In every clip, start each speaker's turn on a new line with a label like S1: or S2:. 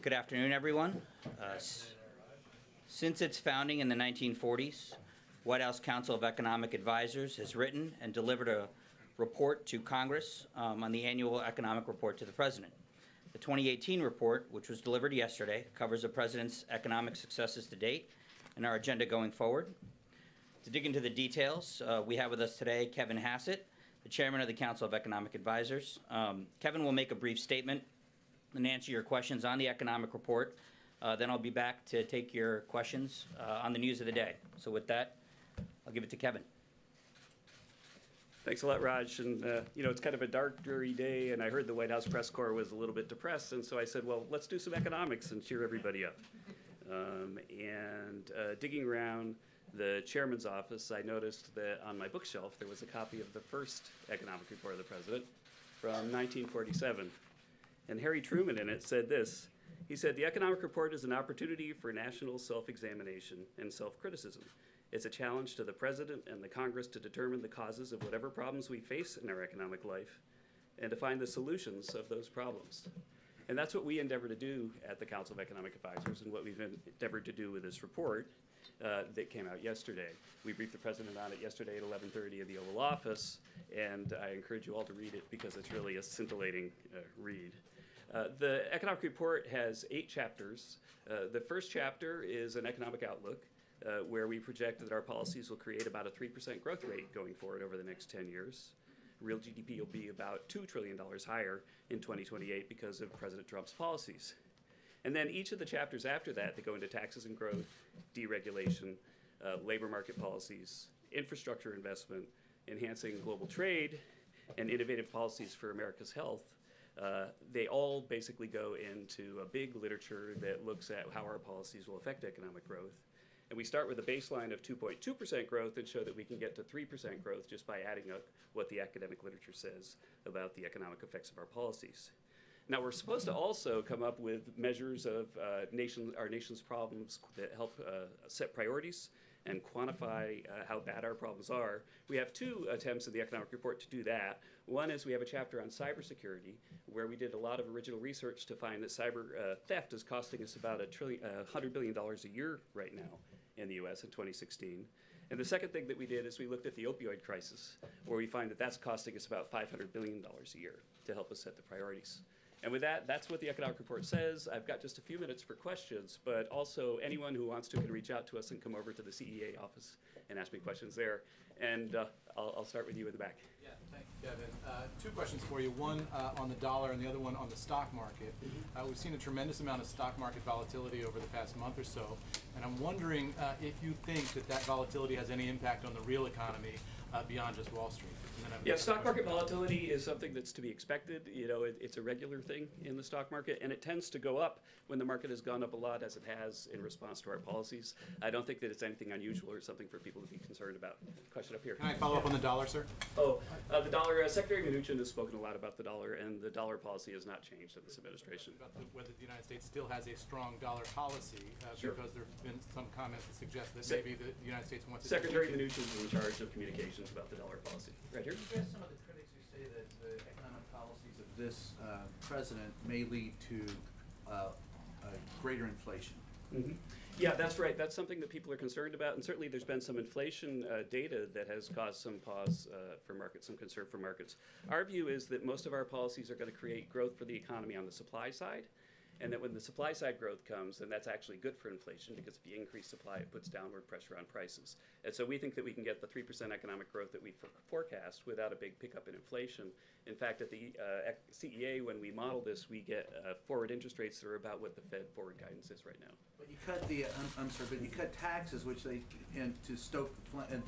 S1: Good afternoon, everyone. Since its founding in the 1940s, White House Council of Economic Advisors has written and delivered a report to Congress on the annual economic report to the President. The 2018 report, which was delivered yesterday, covers the President's economic successes to date and our agenda going forward. To dig into the details, we have with us today Kevin Hassett, the Chairman of the Council of Economic Advisors. Kevin will make a brief statement and answer your questions on the economic report. Then I'll be back to take your questions on the news of the day. So with that, I'll give it to Kevin.
S2: Thanks a lot, Raj. And it's kind of a dark, dreary day, and I heard the White House press corps was a little bit depressed, and so I said, well, let's do some economics and cheer everybody up. Digging around the chairman's office, I noticed that on my bookshelf there was a copy of the first economic report of the President from 1947. And Harry Truman in it said this. He said, "The economic report is an opportunity for national self-examination and self-criticism. It's a challenge to the President and the Congress to determine the causes of whatever problems we face in our economic life and to find the solutions of those problems." And that's what we endeavor to do at the Council of Economic Advisors and what we've endeavored to do with this report that came out yesterday. We briefed the President on it yesterday at 11:30 in the Oval Office, and I encourage you all to read it because it's really a scintillating read. The economic report has 8 chapters. The first chapter is an economic outlook where we project that our policies will create about a 3% growth rate going forward over the next 10 years. Real GDP will be about $2 trillion higher in 2028 because of President Trump's policies. And then each of the chapters after that go into taxes and growth, deregulation, labor market policies, infrastructure investment, enhancing global trade, and innovative policies for America's health. They all basically go into a big literature that looks at how our policies will affect economic growth. And we start with a baseline of 2.2% growth and show that we can get to 3% growth just by adding up what the academic literature says about the economic effects of our policies. Now, we're supposed to also come up with measures of our nation's problems that help set priorities and quantify how bad our problems are. We have 2 attempts in the economic report to do that. One is we have a chapter on cybersecurity, where we did a lot of original research to find that cyber theft is costing us about $100 billion a year right now in the US in 2016. And the second thing that we did is we looked at the opioid crisis, where we find that that's costing us about $500 billion a year to help us set the priorities. And with that, that's what the economic report says. I've got just a few minutes for questions, but also anyone who wants to can reach out to us and come over to the CEA office and ask me questions there. And I'll start with you in the back.
S3: Yeah, thank you, Kevin. 2 questions for you, one on the dollar and the other one on the stock market. We've seen a tremendous amount of stock market volatility over the past month or so, and I'm wondering if you think that that volatility has any impact on the real economy beyond just Wall Street.
S2: Yeah, stock market volatility is something that's to be expected. It's a regular thing in the stock market, and it tends to go up when the market has gone up a lot, as it has in response to our policies. I don't think that it's anything unusual or something for people to be concerned about. Question up here.
S3: Can I follow up on the dollar, sir?
S2: Oh, the dollar. Secretary Mnuchin has spoken a lot about the dollar, and the dollar policy has not changed in this administration.
S3: About whether the United States still has a strong dollar policy,
S2: Sure.
S3: Because there have been some comments that suggest that maybe the United States wants to...
S2: Secretary Mnuchin is in charge of communications about the dollar policy. Right here.
S4: You guess some of the critics who say that the economic policies of this president may lead to greater inflation.
S2: Mm-hmm. Yeah, that's right. That's something that people are concerned about, and certainly there's been some inflation data that has caused some pause for markets, some concern for markets. Our view is that most of our policies are going to create growth for the economy on the supply side, and that when the supply side growth comes, then that's actually good for inflation, because if you increase supply, it puts downward pressure on prices. And so we think that we can get the 3% economic growth that we forecast without a big pickup in inflation. In fact, at the CEA, when we model this, we get forward interest rates that are about what the Fed forward guidance is right now.
S4: But you cut the, I'm sorry, but you cut taxes, which they, and to stoke,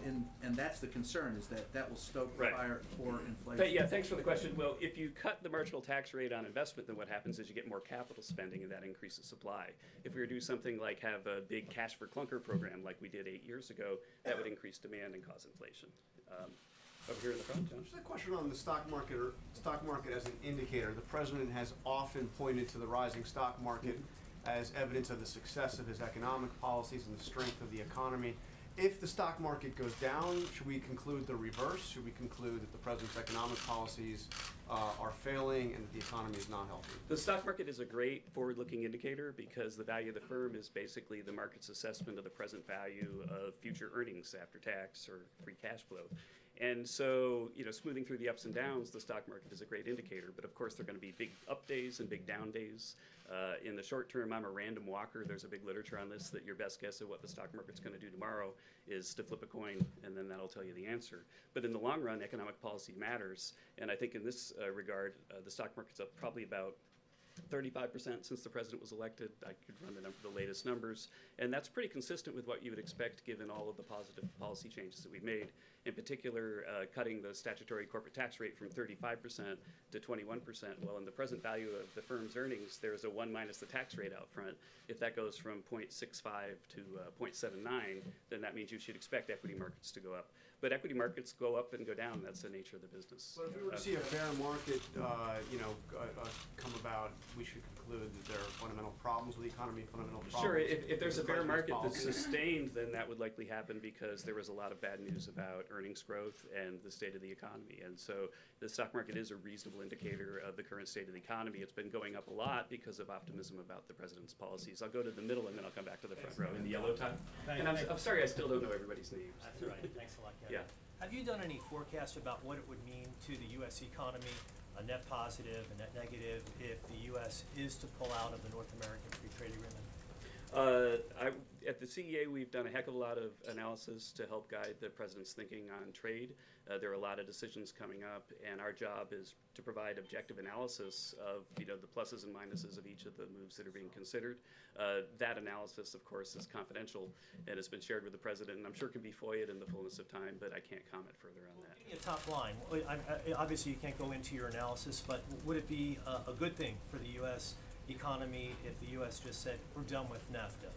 S4: and that's the concern, is that that will stoke the fire for inflation.
S2: Yeah, thanks for the question. Well, if you cut the marginal tax rate on investment, then what happens is you get more capital spending, and that increases supply. If we were to do something like have a big cash for clunker program like we did 8 years ago, that would increase demand and cause inflation. Over here in the front, John.
S5: Just a question on the stock market as an indicator. The president has often pointed to the rising stock market as evidence of the success of his economic policies and the strength of the economy. If the stock market goes down, should we conclude the reverse? Should we conclude that the president's economic policies are failing and that the economy is not healthy?
S2: The stock market is a great forward-looking indicator because the value of the firm is basically the market's assessment of the present value of future earnings after tax or free cash flow. And so, smoothing through the ups and downs, the stock market is a great indicator. But of course, there are going to be big up days and big down days. In the short term, I'm a random walker. There's a big literature on this that your best guess of what the stock market's going to do tomorrow is to flip a coin, and then that'll tell you the answer. But in the long run, economic policy matters. And I think in this regard, the stock market's up probably about 35% since the president was elected. I could run the latest numbers. And that's pretty consistent with what you would expect given all of the positive policy changes that we've made. In particular, cutting the statutory corporate tax rate from 35% to 21%. Well, in the present value of the firm's earnings, there's a 1 minus the tax rate out front. If that goes from 0.65 to 0.79, then that means you should expect equity markets to go up. But equity markets go up and go down. That's the nature of the business.
S5: But if we were to see a bear market, come about, we should conclude that there are fundamental problems with the economy, fundamental problems.
S2: Sure, if there's a
S5: with
S2: bear
S5: the
S2: market
S5: president's
S2: that's
S5: policies.
S2: sustained, then that would likely happen because there was a lot of bad news about earnings growth and the state of the economy. And so the stock market is a reasonable indicator of the current state of the economy. It's been going up a lot because of optimism about the president's policies. I'll go to the middle and then I'll come back to the front row in the yellow tie. And I'm sorry, I still don't know everybody's names.
S6: That's right. Thanks a lot, Kevin.
S2: Yeah.
S6: Have you done any forecasts about what it would mean to the U.S. economy, a net positive, a net negative, if the U.S. is to pull out of the North American Free Trade Agreement?
S2: At the CEA, we've done a heck of a lot of analysis to help guide the president's thinking on trade. There are a lot of decisions coming up, and our job is to provide objective analysis of the pluses and minuses of each of the moves that are being considered. That analysis, of course, is confidential and has been shared with the president, and I'm sure can be FOIA'd in the fullness of time, but I can't comment further on that.
S6: Give me a top line. Obviously, you can't go into your analysis, but would it be a good thing for the U.S. economy if the U.S. just said, we're done with NAFTA?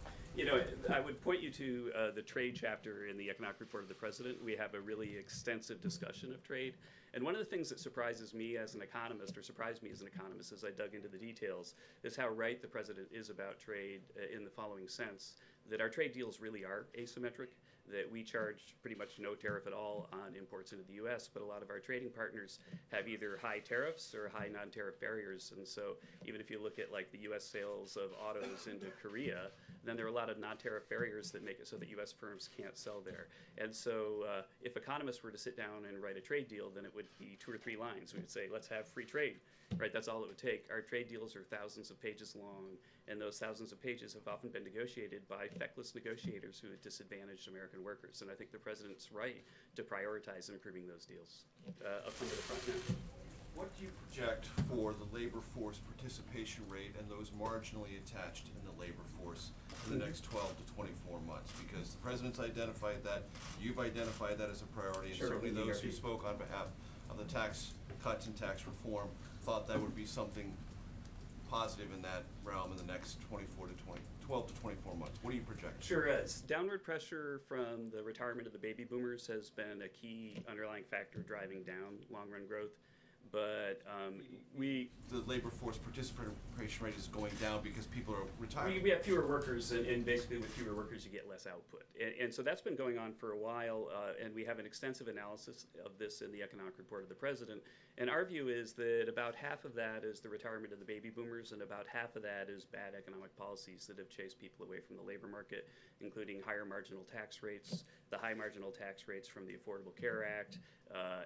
S2: I would point you to the trade chapter in the economic report of the president. We have a really extensive discussion of trade. And one of the things that surprises me as an economist, or surprised me as an economist as I dug into the details, is how right the president is about trade in the following sense, that our trade deals really are asymmetric, that we charge pretty much no tariff at all on imports into the U.S., but a lot of our trading partners have either high tariffs or high non-tariff barriers. And so even if you look at like the U.S. sales of autos into Korea, then there are a lot of non-tariff barriers that make it so that U.S. firms can't sell there. And so if economists were to sit down and write a trade deal, then it would be 2 or 3 lines. We would say, let's have free trade, right? That's all it would take. Our trade deals are thousands of pages long, and those thousands of pages have often been negotiated by feckless negotiators who have disadvantaged American workers. And I think the president's right to prioritize improving those deals. Up to the front now.
S7: What do you project for the labor force participation rate and those marginally attached in the labor force in the next 12 to 24 months? Because the president's identified that, you've identified that as a priority, and
S2: Sure,
S7: certainly
S2: in the
S7: those who
S2: ERP.
S7: spoke on behalf of the tax cuts and tax reform thought that would be something positive in that realm in the next 12 to 24 months. What do you project?
S2: Sure. Downward pressure from the retirement of the baby boomers has been a key underlying factor driving down long-run growth. But
S7: The labor force participation rate is going down because people are retiring.
S2: we have fewer workers, and basically with fewer workers you get less output. And so that's been going on for a while, and we have an extensive analysis of this in the economic report of the president. And our view is that about half of that is the retirement of the baby boomers, and about half of that is bad economic policies that have chased people away from the labor market, including higher marginal tax rates, the high marginal tax rates from the Affordable Care Act,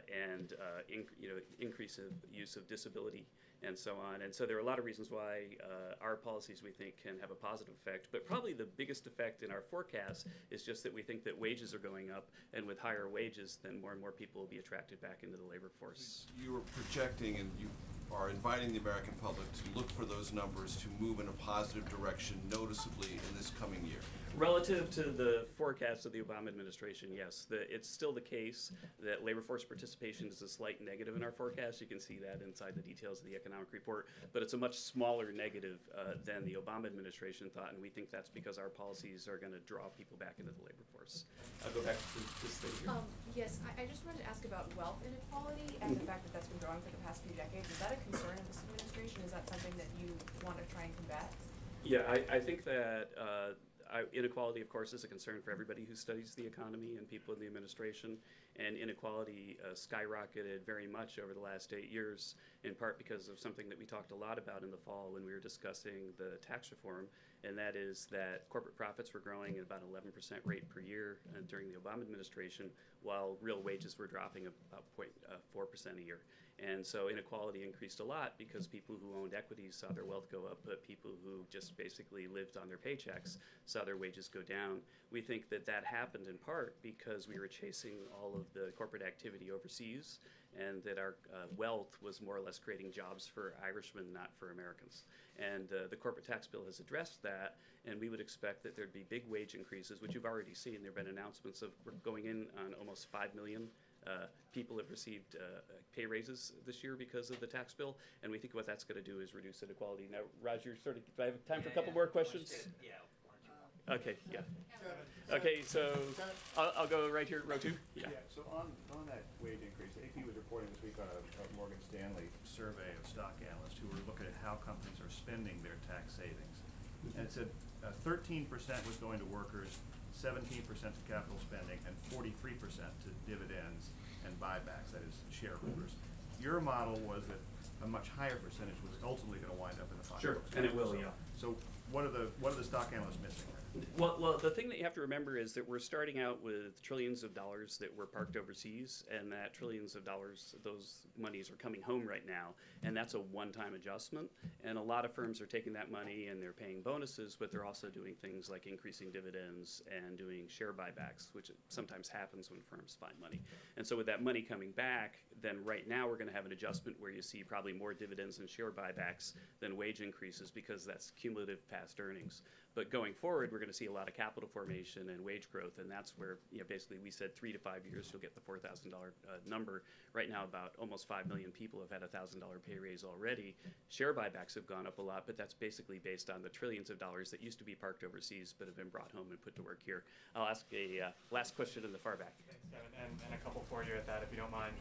S2: and increase of use of disability and so on. And so there are a lot of reasons why our policies, we think, can have a positive effect. But probably the biggest effect in our forecast is just that we think that wages are going up, and with higher wages, then more and more people will be attracted back into the labor force.
S7: You are projecting and you are inviting the American public to look for those numbers to move in a positive direction noticeably in this coming year.
S2: Relative to the forecast of the Obama administration, yes. It's still the case that labor force participation is a slight negative in our forecast. You can see that inside the details of the economic report, but it's a much smaller negative than the Obama administration thought, and we think that's because our policies are going to draw people back into the labor force. I'll go back to this thing here.
S8: Yes, I just wanted to ask about wealth inequality and the fact that that's been growing for the past few decades. Is that a concern in this administration? Is that something that you want to try and combat?
S2: Yeah, I think that Inequality, of course, is a concern for everybody who studies the economy and people in the administration. And inequality skyrocketed very much over the last 8 years, in part because of something that we talked a lot about in the fall when we were discussing the tax reform, and that is that corporate profits were growing at about 11% rate per year during the Obama administration, while real wages were dropping about 0.4% a year. And so inequality increased a lot because people who owned equities saw their wealth go up, but people who just basically lived on their paychecks saw their wages go down. We think that that happened in part because we were chasing all of the corporate activity overseas, and that our wealth was more or less creating jobs for Irishmen, not for Americans. And the corporate tax bill has addressed that, and we would expect that there'd be big wage increases, which you've already seen. There have been announcements of we're going in on almost 5 million people have received pay raises this year because of the tax bill, and we think what that's going to do is reduce inequality. Now, Roger, do I have time for a couple more questions? Okay, yeah. Okay, so I'll go right here, row 2. Yeah.
S9: So on that wage increase, AP was reporting this week on a Morgan Stanley survey of stock analysts who were looking at how companies are spending their tax savings. And it said 13% was going to workers, 17% to capital spending, and 43% to dividends and buybacks, that is, shareholders. Your model was that a much higher percentage was ultimately going to wind up in the pocketbooks.
S2: Sure, and it will, yeah.
S9: So what are the stock analysts missing there?
S2: Well, the thing that you have to remember is that we're starting out with trillions of dollars that were parked overseas, and that trillions of dollars, those monies are coming home right now, and that's a one-time adjustment. And a lot of firms are taking that money and they're paying bonuses, but they're also doing things like increasing dividends and doing share buybacks, which sometimes happens when firms find money. And so with that money coming back, then right now we're going to have an adjustment where you see probably more dividends and share buybacks than wage increases, because that's cumulative past earnings. But going forward, we're going to see a lot of capital formation and wage growth, and that's where, basically we said 3 to 5 years you'll get the $4,000 number. Right now, about almost 5 million people have had a $1,000 pay raise already. Share buybacks have gone up a lot, but that's basically based on the trillions of dollars that used to be parked overseas but have been brought home and put to work here. I'll ask a last question in the far back.
S10: Thanks, Kevin, and a couple for you at that, if you don't mind.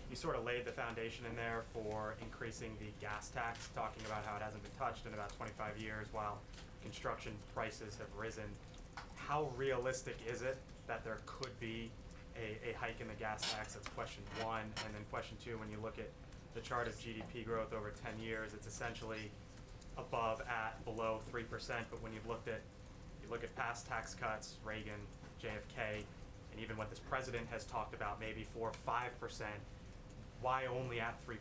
S10: You sort of laid the foundation in there for increasing the gas tax, talking about how it hasn't been touched in about 25 years while construction prices have risen. How realistic is it that there could be a hike in the gas tax? That's question 1. And then question 2, when you look at the chart of GDP growth over 10 years, it's essentially above, at, below 3%. But when you look at past tax cuts, Reagan, JFK, and even what this president has talked about, maybe 4 or 5%, why only at 3%?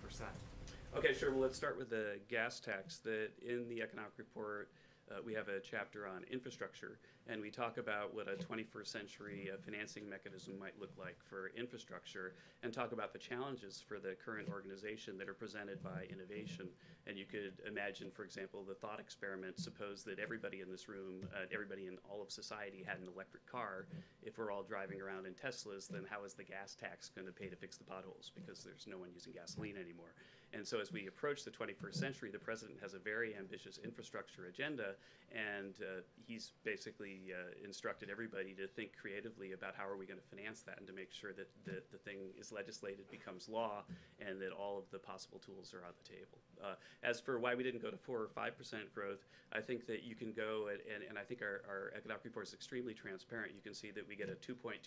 S2: Okay, sure. Well, let's start with the gas tax. That in the economic report, we have a chapter on infrastructure, and we talk about what a 21st century financing mechanism might look like for infrastructure, and talk about the challenges for the current organization that are presented by innovation. And you could imagine, for example, the thought experiment. Suppose that everybody in this room, everybody in all of society had an electric car. If we're all driving around in Teslas, then how is the gas tax going to pay to fix the potholes? Because there's no one using gasoline anymore. And so as we approach the 21st century, the president has a very ambitious infrastructure agenda, and he's basically instructed everybody to think creatively about how are we going to finance that, and to make sure that the thing is legislated, becomes law, and that all of the possible tools are on the table. As for why we didn't go to 4 or 5% growth, I think that you can go, and I think our economic report is extremely transparent. You can see that we get a 2.2%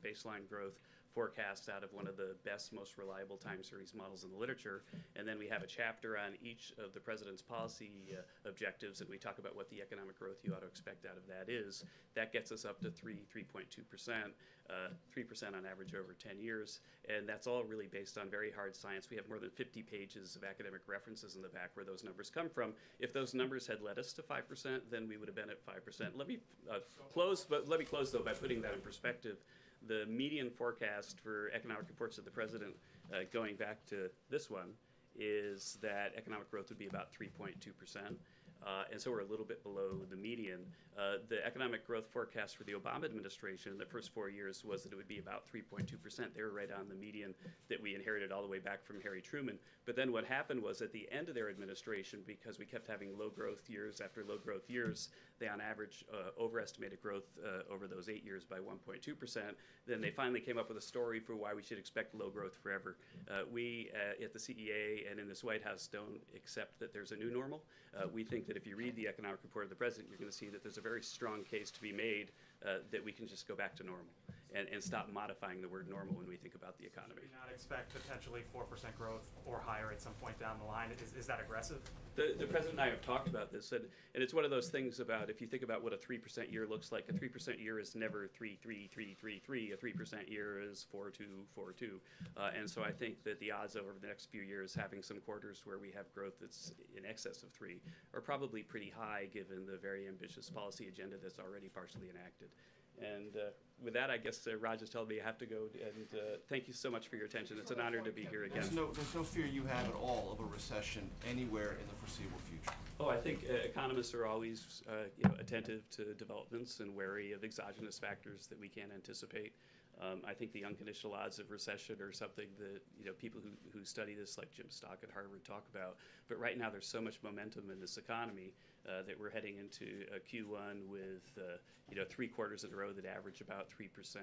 S2: baseline growth forecast out of one of the best, most reliable time series models in the literature. And then we have a chapter on each of the president's policy objectives, and we talk about what the economic growth you ought to expect out of that is. That gets us up to 3.2%, 3% on average over 10 years. And that's all really based on very hard science. We have more than 50 pages of academic references in the back where those numbers come from. If those numbers had led us to 5%, then we would have been at 5%. Let me close though by putting that in perspective. The median forecast for economic reports of the president, going back to this one, is that economic growth would be about 3.2%. And so we're a little bit below the median. The economic growth forecast for the Obama administration in the first 4 years was that it would be about 3.2%. They were right on the median that we inherited all the way back from Harry Truman. But then what happened was at the end of their administration, because we kept having low growth years after low growth years, they on average overestimated growth over those 8 years by 1.2%. Then they finally came up with a story for why we should expect low growth forever. We at the CEA and in this White House don't accept that there's a new normal. We think that if you read the economic report of the president, you're going to see that there's a very strong case to be made that we can just go back to normal and stop modifying the word normal when we think about the economy.
S10: Should we not expect potentially 4% growth or higher at some point down the line? Is that aggressive?
S2: The president and I have talked about this, and it's one of those things about if you think about what a 3% year looks like, a 3% year is never 3, 3, 3, 3, 3. A 3% year is 4, 2, 4, 2. And so I think that the odds over the next few years having some quarters where we have growth that's in excess of 3 are probably pretty high given the very ambitious policy agenda that's already partially enacted. And with that, I guess Raj has told me I have to go, and thank you so much for your attention. It's an honor to be here again.
S7: There's no fear you have at all of a recession anywhere in the foreseeable future.
S2: Oh, I think economists are always attentive to developments and wary of exogenous factors that we can't anticipate. I think the unconditional odds of recession are something that people who study this, like Jim Stock at Harvard, talk about. But right now, there's so much momentum in this economy that we're heading into Q1 with 3 quarters in a row that average about 3%.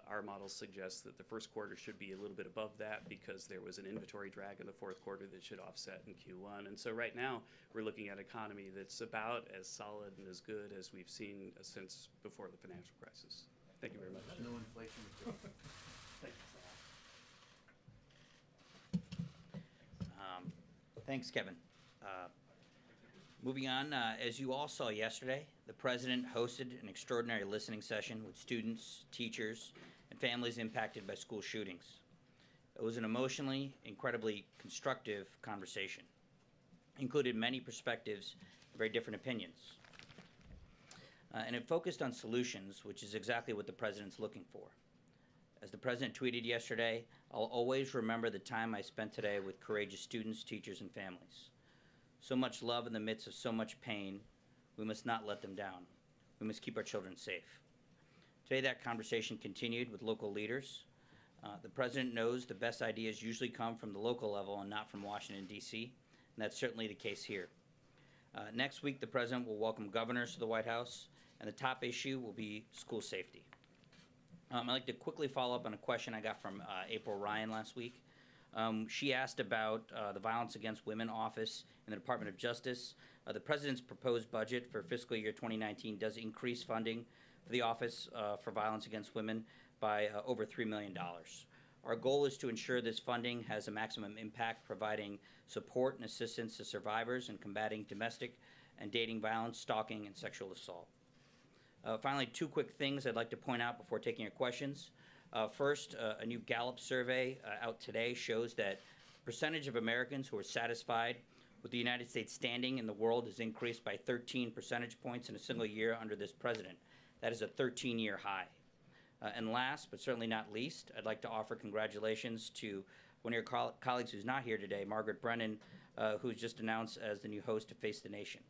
S2: Our models suggest that the first quarter should be a little bit above that because there was an inventory drag in the fourth quarter that should offset in Q1. And so right now, we're looking at an economy that's about as solid and as good as we've seen since before the financial crisis. Thank you very much.
S4: No inflation.
S2: Thank you.
S1: Thanks, Kevin. Moving on, as you all saw yesterday, the president hosted an extraordinary listening session with students, teachers, and families impacted by school shootings. It was an emotionally, incredibly constructive conversation. It included many perspectives and very different opinions. And it focused on solutions, which is exactly what the president's looking for. As the president tweeted yesterday, I'll always remember the time I spent today with courageous students, teachers, and families. So much love in the midst of so much pain. We must not let them down. We must keep our children safe. Today, that conversation continued with local leaders. The president knows the best ideas usually come from the local level and not from Washington, D.C., and that's certainly the case here. Next week, the president will welcome governors to the White House, and the top issue will be school safety. I'd like to quickly follow up on a question I got from April Ryan last week. She asked about the Violence Against Women Office in the Department of Justice. The president's proposed budget for fiscal year 2019 does increase funding for the Office for Violence Against Women by over $3 million. Our goal is to ensure this funding has a maximum impact, providing support and assistance to survivors in combating domestic and dating violence, stalking, and sexual assault. Finally, 2 quick things I'd like to point out before taking your questions. First, a new Gallup survey out today shows that the percentage of Americans who are satisfied with the United States standing in the world has increased by 13 percentage points in a single year under this president. That is a 13-year high. And last, but certainly not least, I'd like to offer congratulations to one of your colleagues who's not here today, Margaret Brennan, who's just announced as the new host of Face the Nation.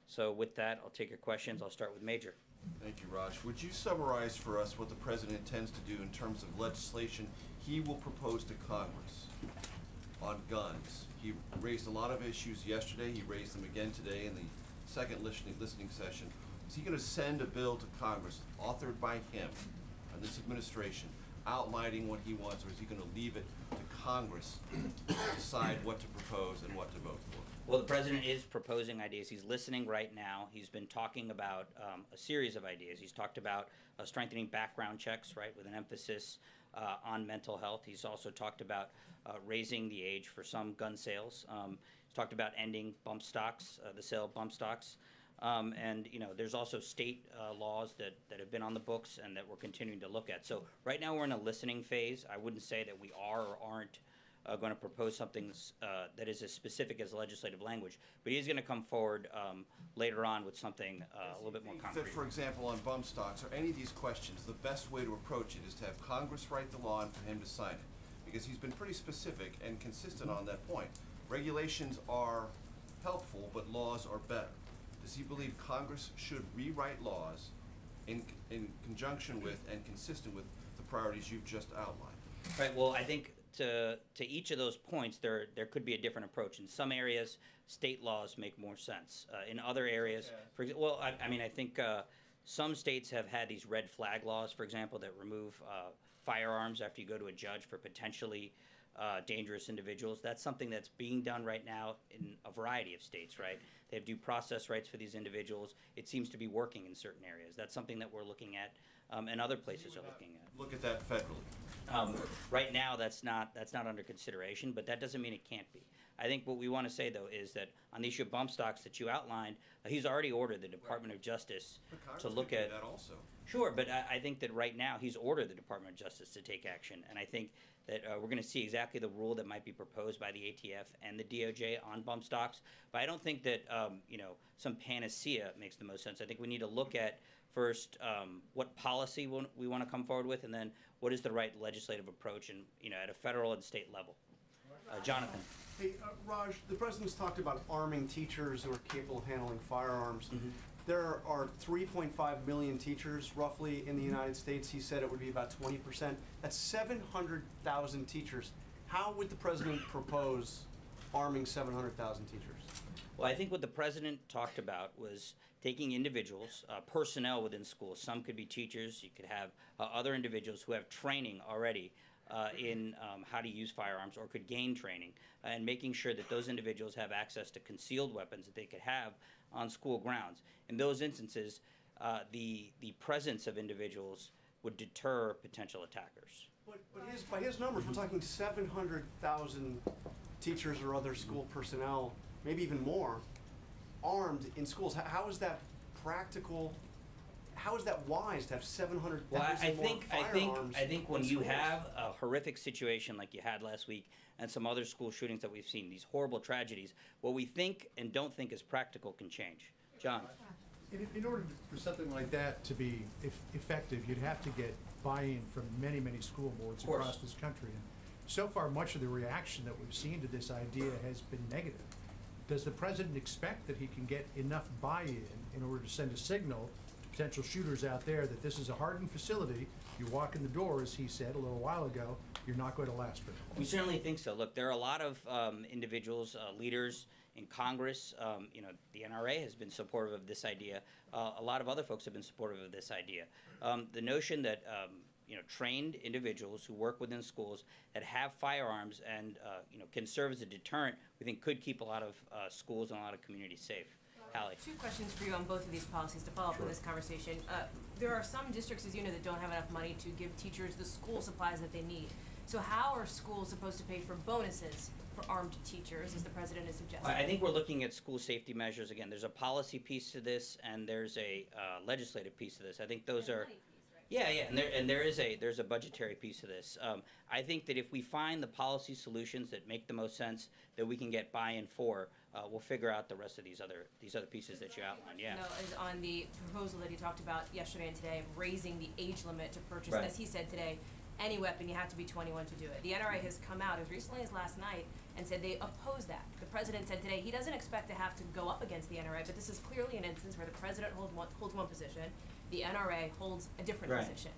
S1: So with that, I'll take your questions. I'll start with Major.
S7: Thank you, Raj. Would you summarize for us what the president intends to do in terms of legislation he will propose to Congress on guns? He raised a lot of issues yesterday. He raised them again today in the second listening session. Is he going to send a bill to Congress authored by him and this administration outlining what he wants, or is he going to leave it to Congress to decide what to propose and what to vote for?
S1: Well, the president is proposing ideas. He's listening right now. He's been talking about a series of ideas. He's talked about strengthening background checks, right, with an emphasis on mental health. He's also talked about raising the age for some gun sales. He's talked about ending bump stocks, the sale of bump stocks. And, there's also state laws that have been on the books and that we're continuing to look at. So right now we're in a listening phase. I wouldn't say that we are or aren't going to propose something that is as specific as legislative language, but he's going to come forward later on with something a little bit more concrete.
S7: For example, on bump stocks or any of these questions, the best way to approach it is to have Congress write the law and for him to sign it, because he's been pretty specific and consistent on that point. Regulations are helpful, but laws are better. Does he believe Congress should rewrite laws in conjunction with and consistent with the priorities you've just outlined?
S1: Right. Well, I think to each of those points, there could be a different approach. In some areas, state laws make more sense. In other areas, for example, well, I think some states have had these red flag laws, for example, that remove firearms after you go to a judge for potentially dangerous individuals. That's something that's being done right now in a variety of states, right? They have due process rights for these individuals. It seems to be working in certain areas. That's something that we're looking at, and other places are looking at.
S7: Look at that federally.
S1: Right now, that's not under consideration, but that doesn't mean it can't be. I think what we want to say, though, is that on the issue of bump stocks that you outlined, he's already ordered the Department of Justice to look at.
S7: That also.
S1: Sure, but I think that right now he's ordered the Department of Justice to take action, and I think that we're going to see exactly the rule that might be proposed by the ATF and the DOJ on bump stocks. But I don't think that some panacea makes the most sense. I think we need to look at first what policy we want to come forward with, and then what is the right legislative approach, and at a federal and state level. Jonathan.
S5: Hey, Raj, the president's talked about arming teachers who are capable of handling firearms.
S1: Mm-hmm.
S5: There are 3.5 million teachers roughly in the United States. He said it would be about 20%. That's 700,000 teachers. How would the president propose arming 700,000 teachers?
S1: Well, I think what the president talked about was taking individuals, personnel within schools. Some could be teachers. You could have other individuals who have training already in how to use firearms or could gain training, and making sure that those individuals have access to concealed weapons that they could have on school grounds. In those instances, the presence of individuals would deter potential attackers.
S5: But by his numbers, we're talking 700,000 teachers or other school personnel, maybe even more, armed in schools. How is that practical? How is that wise to have 700,000
S1: more
S5: firearms?
S1: I think when
S5: in
S1: you
S5: schools?
S1: have a horrific situation like you had last week and some other school shootings that we've seen, these horrible tragedies, what we think and don't think is practical can change. John.
S11: In order for something like that to be effective, you'd have to get buy-in from many, many school boards across this country. And so far, much of the reaction that we've seen to this idea has been negative. Does the president expect that he can get enough buy-in in order to send a signal to potential shooters out there that this is a hardened facility? You walk in the door, as he said a little while ago, you're not going to last very long.
S1: We certainly think so. Look, there are a lot of individuals, leaders in Congress. The NRA has been supportive of this idea. A lot of other folks have been supportive of this idea. The notion that trained individuals who work within schools that have firearms and can serve as a deterrent, we think could keep a lot of schools and a lot of communities safe. Hallie.
S8: Two questions for you on both of these policies to follow up on this conversation. There are some districts, as you know, that don't have enough money to give teachers the school supplies that they need. So how are schools supposed to pay for bonuses for armed teachers, as the president has suggested?
S1: I think we're looking at school safety measures. Again, there's a policy piece to this, and there's a legislative piece to this. I think those are. Yeah, and there's a budgetary piece to this. I think that if we find the policy solutions that make the most sense, that we can get buy-in for, we'll figure out the rest of these other pieces that you outlined. Yeah.
S8: No, is on the proposal that he talked about yesterday and today of raising the age limit to purchase,
S1: Right.
S8: as he said today, any weapon you have to be 21 to do it. The NRA has come out as recently as last night and said they oppose that. The president said today he doesn't expect to have to go up against the NRA, but this is clearly an instance where the president holds one position, the NRA holds a different
S1: Right.
S8: position.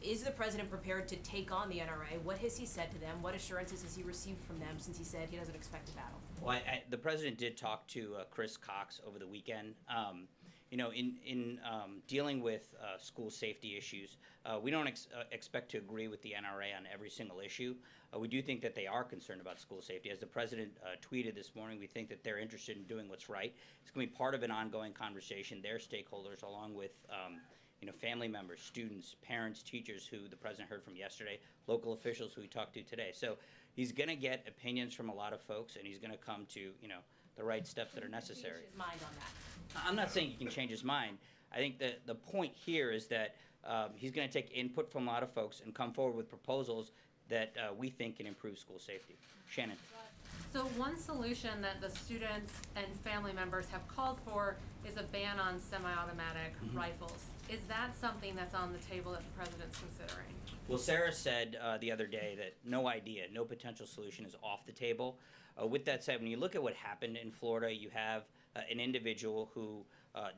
S8: Is the president prepared to take on the NRA? What has he said to them? What assurances has he received from them since he said he doesn't expect a battle?
S1: Well, the president did talk to Chris Cox over the weekend. In dealing with school safety issues, we don't expect to agree with the NRA on every single issue. We do think that they are concerned about school safety. As the president tweeted this morning, we think that they're interested in doing what's right. It's going to be part of an ongoing conversation. Their stakeholders, along with family members, students, parents, teachers who the president heard from yesterday, local officials who he talked to today. So he's going to get opinions from a lot of folks, and he's going to come to the right steps that are necessary.
S8: Change his mind on that.
S1: I'm not saying he can change his mind. I think that the point here is that he's going to take input from a lot of folks and come forward with proposals that we think can improve school safety. Shannon.
S12: So one solution that the students and family members have called for is a ban on semi-automatic rifles. Is that something that's on the table that the president's considering?
S1: Well, Sarah said the other day that no potential solution is off the table. With that said, when you look at what happened in Florida, you have an individual who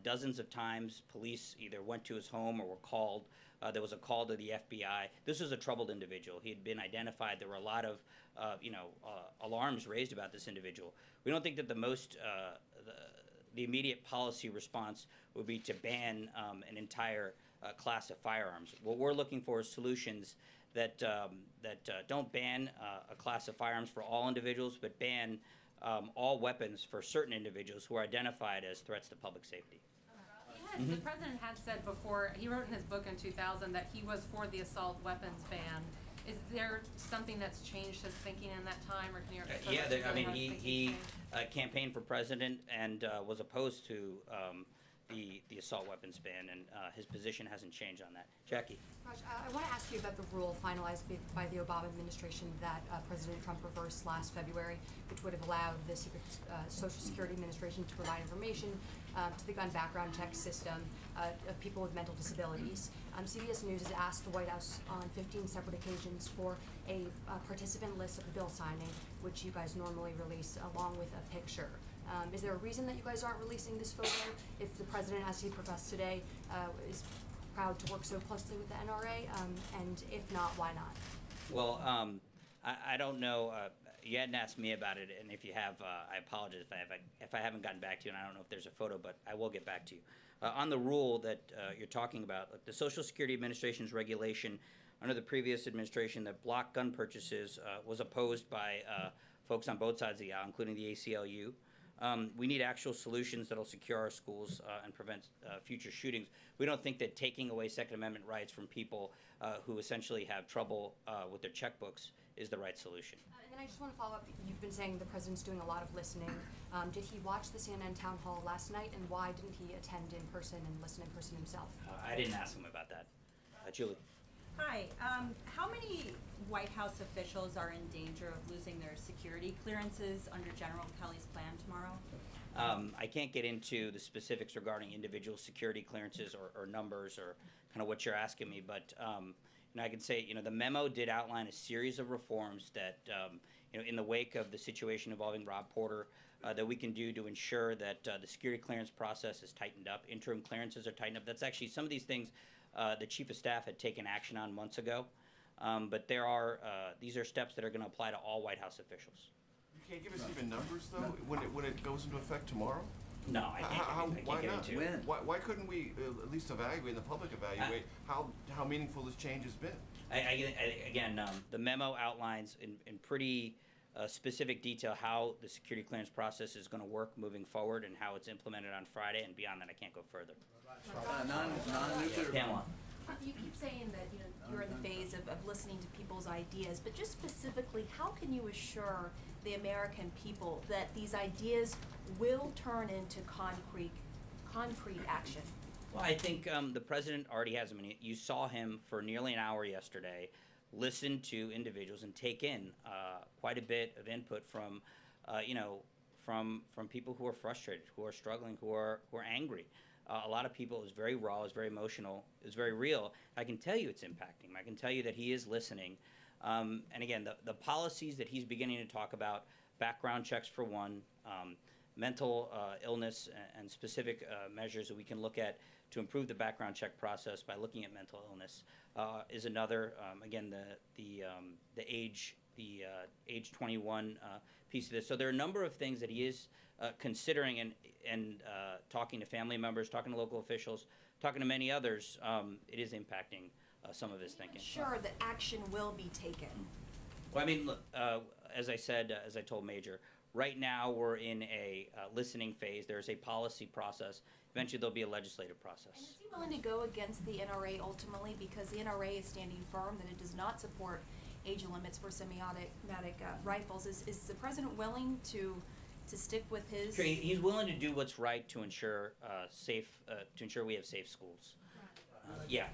S1: dozens of times police either went to his home or were called. There was a call to the FBI. This was a troubled individual. He had been identified. There were a lot of alarms raised about this individual. We don't think that the the immediate policy response would be to ban an entire class of firearms. What we're looking for is solutions that don't ban a class of firearms for all individuals, but ban all weapons for certain individuals who are identified as threats to public safety.
S12: The president had said before, he wrote in his book in 2000 that he was for the assault weapons ban. Is there something that's changed his thinking in that time, or can you?
S1: Yeah, I mean, he campaigned for president and was opposed to the assault weapons ban, and his position hasn't changed on that. Jackie.
S13: Raj, I want to ask you about the rule finalized by the Obama administration that President Trump reversed last February, which would have allowed the Social Security Administration to provide information to the gun background check system of people with mental disabilities. CBS News has asked the White House on 15 separate occasions for a participant list of the bill signing, which you guys normally release along with a picture. Is there a reason that you guys aren't releasing this photo if the president, as he professed today, is proud to work so closely with the NRA? And if not, why not?
S1: Well, I don't know. You hadn't asked me about it, and if you have, I apologize if I haven't gotten back to you, and I don't know if there's a photo, but I will get back to you. On the rule that you're talking about, the Social Security Administration's regulation under the previous administration that blocked gun purchases was opposed by folks on both sides of the aisle, including the ACLU. We need actual solutions that will secure our schools and prevent future shootings. We don't think that taking away Second Amendment rights from people who essentially have trouble with their checkbooks is the right solution.
S13: And then I just want to follow up. You've been saying the president's doing a lot of listening. Did he watch the CNN town hall last night, and why didn't he attend in person and listen in person himself?
S1: I didn't ask him about that. Julie.
S14: Hi. How many White House officials are in danger of losing their security clearances under General Kelly's plan tomorrow?
S1: I can't get into the specifics regarding individual security clearances or numbers or kind of what you're asking me, but I can say, the memo did outline a series of reforms that, in the wake of the situation involving Rob Porter, that we can do to ensure that the security clearance process is tightened up, interim clearances are tightened up. That's actually some of these things the Chief of Staff had taken action on months ago, but these are steps that are going to apply to all White House officials.
S7: You can't give us even numbers, though, when it goes into effect tomorrow?
S1: No, I can't
S7: why
S1: get
S7: not?
S1: into it.
S7: Why couldn't we at least evaluate, and the public evaluate, how meaningful this change has been?
S1: Again, the memo outlines in pretty specific detail how the security clearance process is going to work moving forward and how it's implemented on Friday, and beyond that I can't go further.
S4: Non-nuclear.
S1: Pamela.
S8: You keep saying that you're in the phase of listening to people's ideas, but just specifically, how can you assure the American people that these ideas will turn into concrete action?
S1: Well, I think the president already has them. You saw him for nearly an hour yesterday listen to individuals and take in quite a bit of input from, from people who are frustrated, who are struggling, who are angry. A lot of people, it was very raw, it was very emotional, it was very real. I can tell you it's impacting him. I can tell you that he is listening. And again, the policies that he's beginning to talk about, background checks for one, mental illness and specific measures that we can look at to improve the background check process by looking at mental illness is another. Again, the age 21 piece of this. So there are a number of things that he is considering and talking to family members, talking to local officials, talking to many others. It is impacting some of his thinking.
S8: Sure that action will be taken.
S1: Well, I mean, look, as I said, as I told Major, right now we're in a listening phase. There's a policy process. Eventually there'll be a legislative process.
S8: And is he willing to go against the NRA ultimately, because the NRA is standing firm that it does not support age limits for semi-automatic rifles? Is the president willing to stick with his?
S1: Sure, he's willing to do what's right to ensure we have safe schools. Yeah.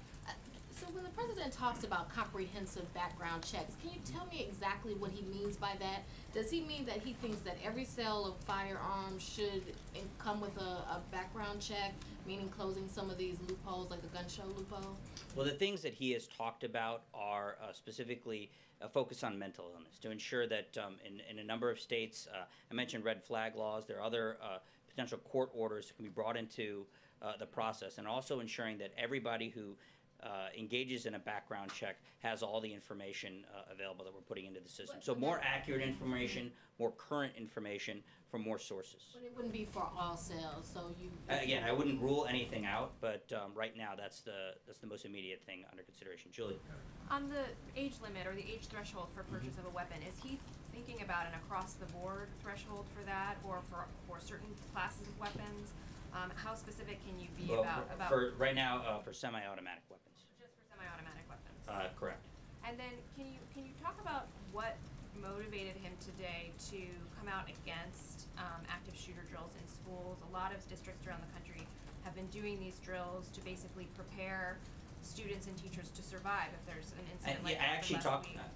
S15: So when the president talks about comprehensive background checks, can you tell me exactly what he means by that? Does he mean that he thinks that every sale of firearms should come with a background check, meaning closing some of these loopholes, like the gun show loophole?
S1: Well, the things that he has talked about are specifically a focus on mental illness, to ensure that in a number of states, I mentioned red flag laws, there are other potential court orders that can be brought into the process, and also ensuring that everybody who engages in a background check has all the information available that we're putting into the system. So more accurate information, more current information from more sources.
S15: But it wouldn't be for all sales, so you.
S1: Again, I wouldn't rule anything out, but right now that's the most immediate thing under consideration. Julie?
S8: On the age limit or the age threshold for purchase of a weapon, is he thinking about an across-the-board threshold for that, or for certain classes of weapons? How specific can you be about?
S1: For right now, for semi-automatic weapons.
S8: Just for semi-automatic weapons.
S1: Correct.
S8: And then can you talk about what motivated him today to come out against active shooter drills in schools? A lot of districts around the country have been doing these drills to basically prepare students and teachers to survive if there's an incident like that.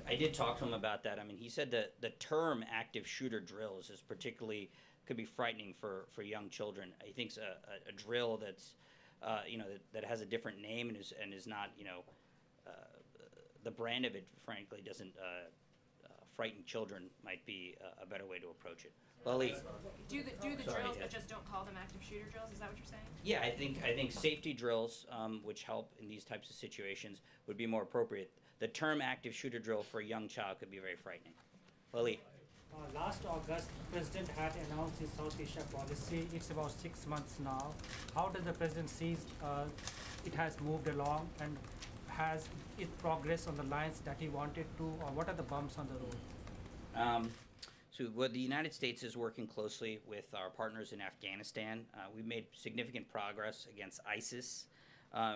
S1: I did talk to him about that. I mean, he said that the term active shooter drills is particularly could be frightening for young children. He thinks a drill that's that has a different name and is not the brand of it, frankly, doesn't frighten children might be a better way to approach it. Lali.
S8: Do the drills, but just don't call them active shooter drills. Is that what you're saying?
S1: Yeah, I think safety drills, which help in these types of situations, would be more appropriate. The term active shooter drill for a young child could be very frightening. Lali.
S16: Last August, President had announced his South Asia policy. It's about 6 months now. How does the President see it has moved along, and has it progressed on the lines that he wanted to, or what are the bumps on the road?
S1: So the United States is working closely with our partners in Afghanistan. We've made significant progress against ISIS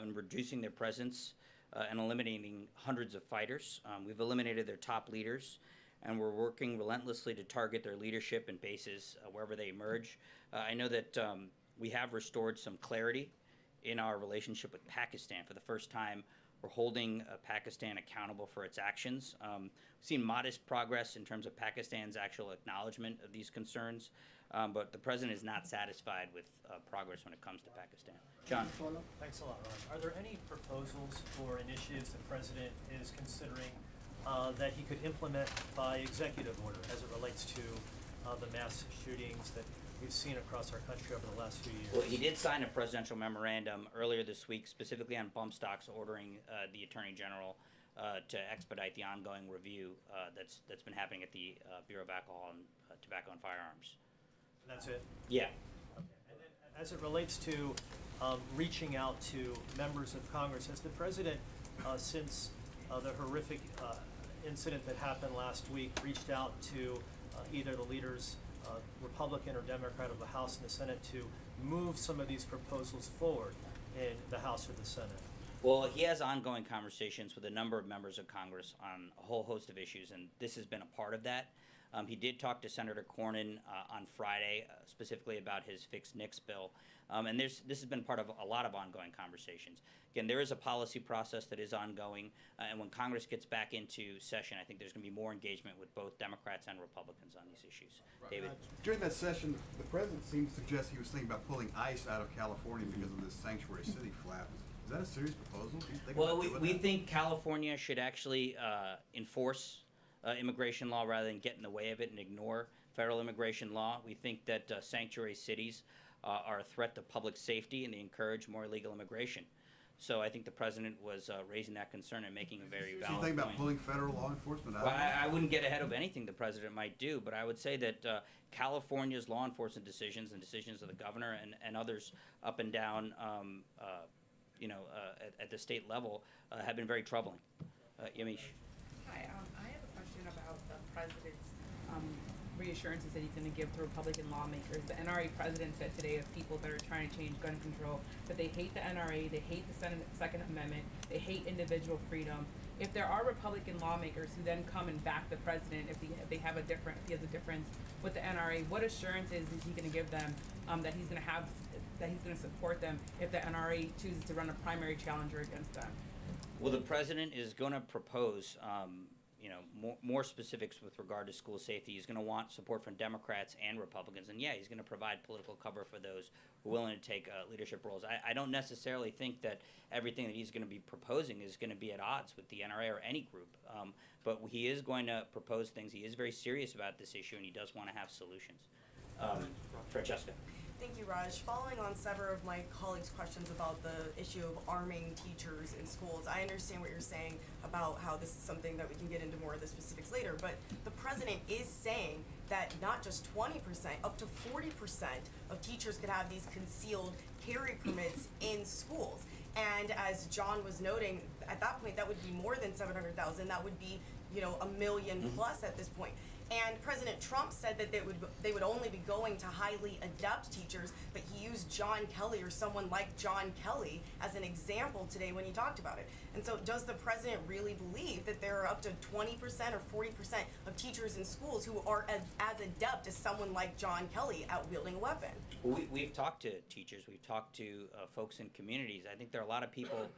S1: in reducing their presence and eliminating hundreds of fighters. We've eliminated their top leaders, and we're working relentlessly to target their leadership and bases wherever they emerge. I know that we have restored some clarity in our relationship with Pakistan. For the first time, we're holding Pakistan accountable for its actions. We've seen modest progress in terms of Pakistan's actual acknowledgement of these concerns, but the President is not satisfied with progress when it comes to Pakistan. John.
S6: Thanks a lot, Ron. Are there any proposals or initiatives the President is considering that he could implement by executive order as it relates to the mass shootings that we've seen across our country over the last few years?
S1: Well, he did sign a presidential memorandum earlier this week, specifically on bump stocks, ordering the Attorney General to expedite the ongoing review that's been happening at the Bureau of Alcohol and Tobacco and Firearms.
S6: That's it?
S1: Yeah.
S6: Okay. And then as it relates to reaching out to members of Congress, has the President, since the horrific incident that happened last week, reached out to either the leaders, Republican or Democrat, of the House and the Senate to move some of these proposals forward in the House or the Senate?
S1: Well, he has ongoing conversations with a number of members of Congress on a whole host of issues, and this has been a part of that. He did talk to Senator Cornyn on Friday, specifically about his fixed NICS bill, and this has been part of a lot of ongoing conversations. Again, there is a policy process that is ongoing, and when Congress gets back into session, I think there's going to be more engagement with both Democrats and Republicans on these issues. Right. David?
S17: During that session, the President seemed to suggest he was thinking about pulling ICE out of California because of this sanctuary city flap. Is that a serious proposal?
S1: Well, we think California should actually enforce immigration law rather than get in the way of it and ignore federal immigration law. We think that sanctuary cities are a threat to public safety, and they encourage more illegal immigration. So I think the President was raising that concern and making a very valid point.
S17: So you think about pulling federal law enforcement out?
S1: Well, I wouldn't get ahead of anything the President might do, but I would say that California's law enforcement decisions and decisions of the governor and others up and down at the state level have been very troubling. Yamiche.
S18: Hi, I have a question about the President's reassurances that he's going to give to Republican lawmakers. The NRA president said today of people that are trying to change gun control that they hate the NRA, they hate the Second Amendment, they hate individual freedom. If there are Republican lawmakers who then come and back the president, if he has a difference with the NRA, what assurances is he going to give them that he's going to support them if the NRA chooses to run a primary challenger against them?
S1: Well, the President is going to propose more specifics with regard to school safety. He's going to want support from Democrats and Republicans, and yeah, he's going to provide political cover for those who are willing to take leadership roles. I don't necessarily think that everything that he's going to be proposing is going to be at odds with the NRA or any group, but he is going to propose things. He is very serious about this issue, and he does want to have solutions. Francesca.
S19: Thank you, Raj. Following on several of my colleagues' questions about the issue of arming teachers in schools, I understand what you're saying about how this is something that we can get into more of the specifics later, but the president is saying that not just 20%, up to 40% of teachers could have these concealed carry permits in schools. And as John was noting, at that point, that would be more than 700,000. That would be, you know, 1 million plus at this point. And President Trump said that they would only be going to highly adept teachers, but he used John Kelly or someone like John Kelly as an example today when he talked about it. And so does the president really believe that there are up to 20% or 40% of teachers in schools who are as adept as someone like John Kelly at wielding a weapon?
S1: Well, we've talked to teachers, we've talked to folks in communities. I think there are a lot of people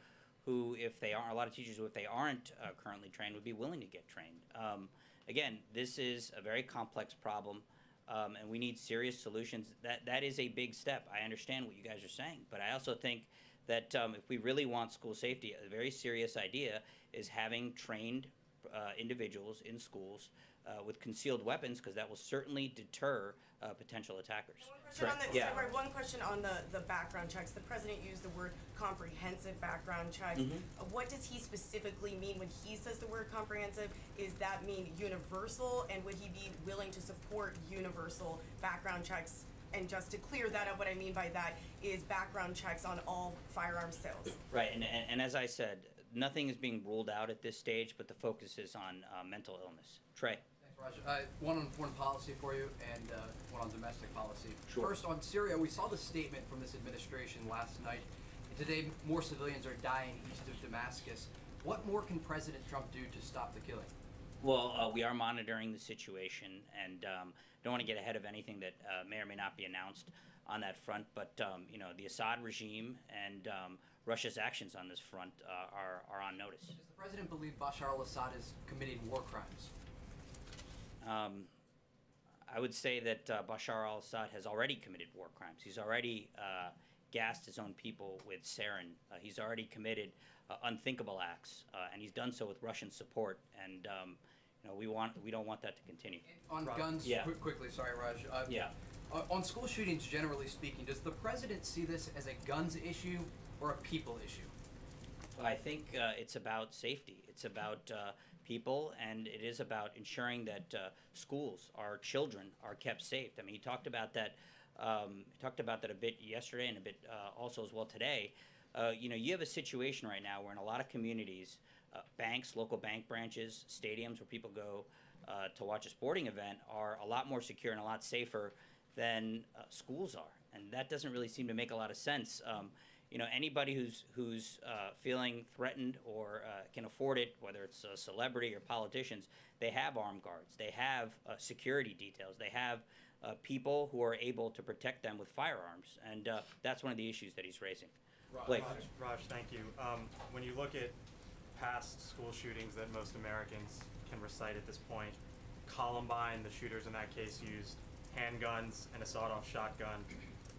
S1: who, if they aren't, a lot of teachers who, if they aren't currently trained, would be willing to get trained. Again, this is a very complex problem, and we need serious solutions. That is a big step. I understand what you guys are saying, but I also think that if we really want school safety, a very serious idea is having trained individuals in schools with concealed weapons, because that will certainly deter potential attackers.
S19: One question on the background checks. The president used the word comprehensive background checks. What does he specifically mean when he says the word comprehensive? Is that mean universal, and would he be willing to support universal background checks? And just to clear that up, what I mean by that is background checks on all firearms sales.
S1: Right, and as I said, nothing is being ruled out at this stage, but the focus is on mental illness. Trey.
S20: Thanks, Raj. One on foreign policy for you, and one on domestic policy.
S1: Sure.
S20: First, on Syria, we saw the statement from this administration last night. Today, more civilians are dying east of Damascus. What more can President Trump do to stop the killing?
S1: Well, we are monitoring the situation, and don't want to get ahead of anything that may or may not be announced on that front. But you know, the Assad regime and Russia's actions on this front are on notice.
S20: Does the president believe Bashar al-Assad has committed war crimes?
S1: I would say that Bashar al-Assad has already committed war crimes. He's already gassed his own people with sarin. He's already committed unthinkable acts, and he's done so with Russian support. And you know, we don't want that to continue.
S20: On guns,
S1: yeah.
S20: Quickly, sorry, Raj.
S1: Yeah.
S20: On school shootings, generally speaking, does the president see this as a guns issue or a people issue?
S1: I think it's about safety. It's about people, and it is about ensuring that schools, our children, are kept safe. I mean, he talked about that. He talked about that a bit yesterday and a bit also as well today. You know, you have a situation right now where in a lot of communities, banks, local bank branches, stadiums where people go to watch a sporting event are a lot more secure and a lot safer than schools are, and that doesn't really seem to make a lot of sense. You know, anybody who's feeling threatened or can afford it, whether it's a celebrity or politicians, they have armed guards, they have security details, they have people who are able to protect them with firearms, and that's one of the issues that he's raising.
S10: Raj, thank you. When you look at past school shootings that most Americans can recite at this point, Columbine, the shooters in that case used handguns and a sawed-off shotgun.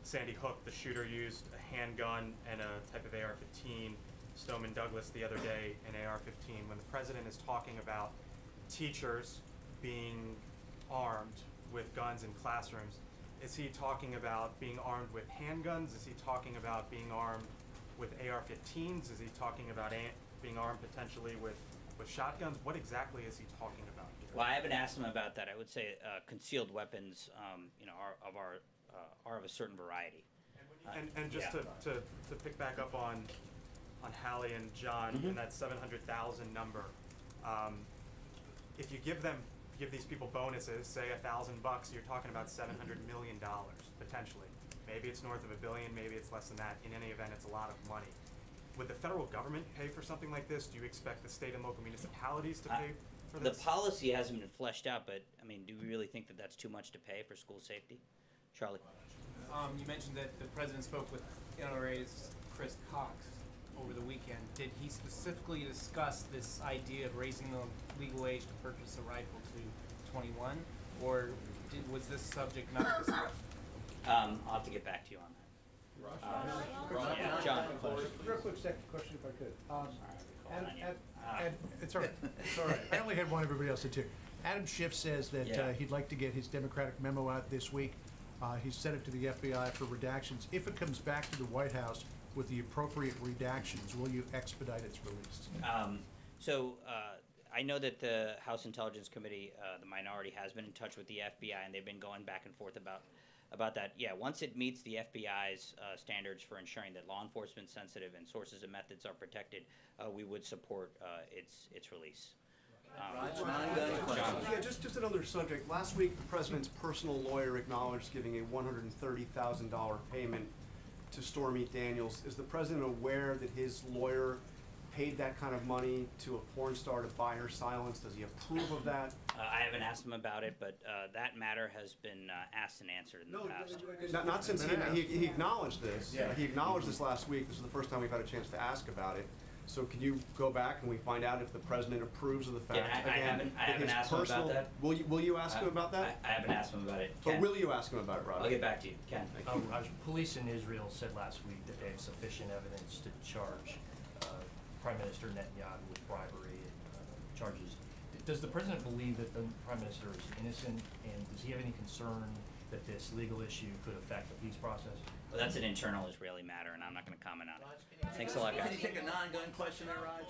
S10: Sandy Hook, the shooter used a handgun and a type of AR-15. Stoneman Douglas the other day, an AR-15. When the president is talking about teachers being armed with guns in classrooms, is he talking about being armed with handguns? Is he talking about being armed with AR-15s? Is he talking about being armed potentially with shotguns? What exactly is he talking about here?
S1: Well, I haven't asked him about that. I would say concealed weapons, you know, are of a certain variety.
S10: And just
S1: yeah.
S10: to pick back up on Hallie and John and that 700,000 number, if you give these people bonuses, say $1,000, you're talking about $700 million potentially. Maybe it's north of $1 billion, maybe it's less than that. In any event, it's a lot of money. Would the federal government pay for something like this? Do you expect the state and local municipalities to pay for this?
S1: The policy hasn't been fleshed out, but I mean, do we really think that that's too much to pay for school safety? Charlie.
S21: You mentioned that the president spoke with NRA's Chris Cox over the weekend. Did he specifically discuss this idea of raising the legal age to purchase a rifle to 21, or was this subject not discussed?
S1: I'll have to get back to you on that. Yeah, John.
S11: Real quick second question, if I could. It's all right. It's all right. I only had one. Everybody else did too. Adam Schiff says that he'd like to get his Democratic memo out this week. He sent it to the FBI for redactions. If it comes back to the White House with the appropriate redactions, will you expedite its release?
S1: I know that the House Intelligence Committee, the minority, has been in touch with the FBI, and they've been going back and forth about that. Yeah, once it meets the FBI's standards for ensuring that law enforcement sensitive and sources and methods are protected, we would support its release.
S5: Yeah, just another subject. Last week, the president's personal lawyer acknowledged giving a $130,000 payment to Stormy Daniels. Is the president aware that his lawyer paid that kind of money to a porn star to buy her silence? Does he approve of that?
S1: I haven't asked him about it, but that matter has been asked and answered in the past.
S5: Not since he acknowledged this. Yeah. He acknowledged this last week. This is the first time we've had a chance to ask about it. So can you go back and we find out if the president approves of the fact?
S1: Yeah, I haven't asked him about that.
S5: Will you ask him about that?
S1: I haven't asked him about it.
S5: But will you ask him about it, Rob?
S1: I'll get back to you. Ken.
S3: Police in Israel said last week that they have sufficient evidence to charge Prime Minister Netanyahu with bribery charges. Does the president believe that the Prime Minister is innocent, and does he have any concern that this legal issue could affect the peace process?
S1: Well, that's an internal Israeli matter, and I'm not going to comment on it. Thanks a lot, guys.
S4: Can you take a non-gun question there, Raj?